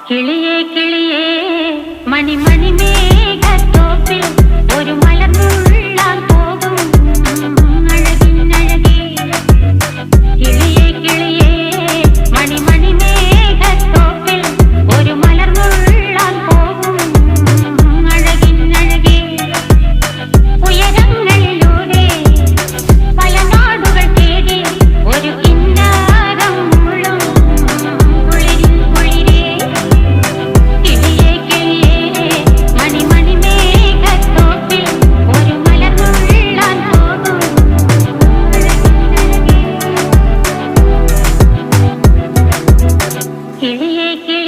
കിളിയേ കിളിയേ മണിമണി മേഘത്തോപ്പിൽ ഒരു മലർന്നുള്ളാൻ പോകും അഴകിനഴകേ. കിളിയേ കിളിയേ മണിമണി മേഘത്തോപ്പിൽ ഒരു മലർന്നുള്ളാൻ പോകും അഴകിനഴകേ. ഉയരങ്ങളിലൂടെ പല നാടുകൾ തേടി ഒരു കിന്നാരം മുള്ളും കുളിരിൽ കുളിരേ. കിളിയേ കിളിയേ മണിമണി മേഘത്തോപ്പിൽ ഒരു മലർന്നുള്ളാൻ പോകും അഴകിനഴകേ. കിളിയേ കിളിയേ